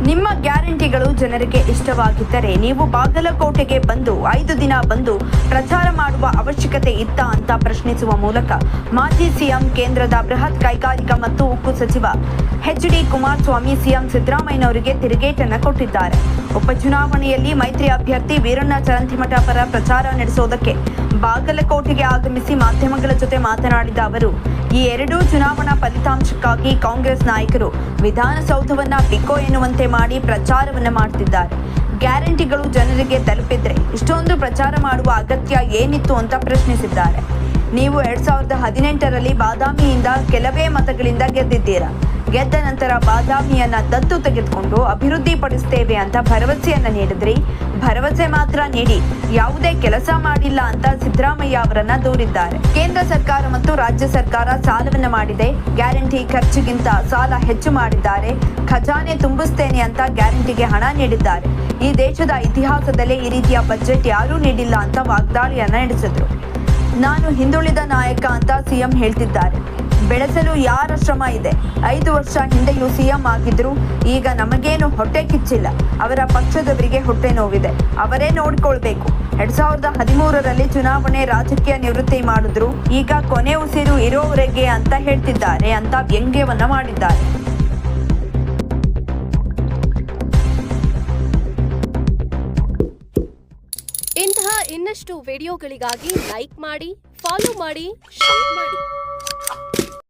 ನಿಮ್ಮ ಗ್ಯಾರಂಟಿಗಳು ಜನರಿಗೆ ಇಷ್ಟವಾಗಿದ್ದರೆ ನೀವು ಬಾಗಲಕೋಟೆಗೆ ಬಂದು 5 ದಿನ ಬಂದು ಪ್ರಚಾರ ಮಾಡುವ ಅವಶ್ಯಕತೆ ಇತ್ತ ಅಂತ ಪ್ರಶ್ನಿಸುವ ಮೂಲಕ ಮಾಜಿ ಸಿಎಂ ಕೇಂದ್ರದ ಬೃಹತ್ ಕೈಗಾರಿಕಾ ಮತ್ತು ಉಕ್ಕು ಸಚಿವ ಎಚ್.ಡಿ. ಕುಮಾರಸ್ವಾಮಿ ಸಿಎಂ ಸಿದ್ದರಾಮಯ್ಯನವರಿಗೆ ತಿರುಗೇಟನ್ನು ಕೊಟ್ಟಿದ್ದಾರೆ. ಉಪಚುನಾವಣೆಯಲ್ಲಿ ಮೈತ್ರಿ ಅಭ್ಯರ್ಥಿ ವೀರಣ್ಣ ಚರಂತಿಮಠ ಪರ ಪ್ರಚಾರ ನಡೆಸೋದಕ್ಕೆ ಬಾಗಲಕೋಟೆಗೆ ಆಗಮಿಸಿ ಮಾಧ್ಯಮಗಳ ಜೊತೆ ಮಾತನಾಡಿದ ಅವರು, ಈ ಎರಡೂ ಚುನಾವಣಾ ಫಲಿತಾಂಶಕ್ಕಾಗಿ ಕಾಂಗ್ರೆಸ್ ನಾಯಕರು ವಿಧಾನಸೌಧವನ್ನ ಬಿಕೋ ಎನ್ನುವಂತೆ ಮಾಡಿ ಪ್ರಚಾರವನ್ನ ಮಾಡ್ತಿದ್ದಾರೆ. ಗ್ಯಾರಂಟಿಗಳು ಜನರಿಗೆ ತಲುಪಿದ್ರೆ ಇಷ್ಟೊಂದು ಪ್ರಚಾರ ಮಾಡುವ ಅಗತ್ಯ ಏನಿತ್ತು ಅಂತ ಪ್ರಶ್ನಿಸಿದ್ದಾರೆ. ನೀವು 2018ರಲ್ಲಿ ಬಾದಾಮಿಯಿಂದ ಕೆಲವೇ ಮತಗಳಿಂದ ಗೆದ್ದಿದ್ದೀರಾ. ಗೆದ್ದ ನಂತರ ಬಾದಾಮಿಯನ್ನ ದತ್ತು ತೆಗೆದುಕೊಂಡು ಅಭಿವೃದ್ಧಿ ಪಡಿಸುತ್ತೇವೆ ಅಂತ ಭರವಸೆಯನ್ನ ನೀಡಿದ್ರಿ. ಭರವಸೆ ಮಾತ್ರ ನೀಡಿ ಯಾವುದೇ ಕೆಲಸ ಮಾಡಿಲ್ಲ ಅಂತ ಸಿದ್ದರಾಮಯ್ಯ ಅವರನ್ನ ದೂರಿದ್ದಾರೆ. ಕೇಂದ್ರ ಸರ್ಕಾರ ಮತ್ತು ರಾಜ್ಯ ಸರ್ಕಾರ ಸಾಲವನ್ನ ಮಾಡಿದೆ. ಗ್ಯಾರಂಟಿ ಖರ್ಚಿಗಿಂತ ಸಾಲ ಹೆಚ್ಚು ಮಾಡಿದ್ದಾರೆ. ಖಜಾನೆ ತುಂಬಿಸ್ತೇನೆ ಅಂತ ಗ್ಯಾರಂಟಿಗೆ ಹಣ ನೀಡಿದ್ದಾರೆ. ಈ ದೇಶದ ಇತಿಹಾಸದಲ್ಲೇ ಈ ರೀತಿಯ ಬಜೆಟ್ ಯಾರೂ ನೀಡಿಲ್ಲ ಅಂತ ವಾಗ್ದಾಳಿಯನ್ನ ನಡೆಸಿದ್ರು. ನಾನು ಹಿಂದುಳಿದ ನಾಯಕ ಅಂತ ಸಿಎಂ ಹೇಳ್ತಿದ್ದಾರೆ. ಬೆಳೆಸಲು ಯಾರ ಶ್ರಮ ಇದೆ? 5 ವರ್ಷ ಹಿಂದೆಯೂ ಸಿಎಂ ಆಗಿದ್ರು. ಈಗ ನಮಗೇನು ಹೊಟ್ಟೆ ಕಿಚ್ಚಿಲ್ಲ. ಅವರ ಪಕ್ಷದವರಿಗೆ ಹೊಟ್ಟೆ ನೋವಿದೆ. ಅವರೇ ನೋಡ್ಕೊಳ್ಬೇಕು. 2013ರಲ್ಲಿ ಚುನಾವಣೆ ರಾಜಕೀಯ ನಿವೃತ್ತಿ ಮಾಡಿದ್ರು. ಈಗ ಕೊನೆ ಉಸಿರು ಇರೋವರೆಗೆ ಅಂತ ಹೇಳ್ತಿದ್ದಾರೆ ಅಂತ ವ್ಯಂಗ್ಯವನ್ನ ಮಾಡಿದ್ದಾರೆ. ಇಂತಹ ಇನ್ನಷ್ಟು ವಿಡಿಯೋಗಳಿಗಾಗಿ ಲೈಕ್ ಮಾಡಿ, ಫಾಲೋ ಮಾಡಿ, ಶೇರ್ ಮಾಡಿ.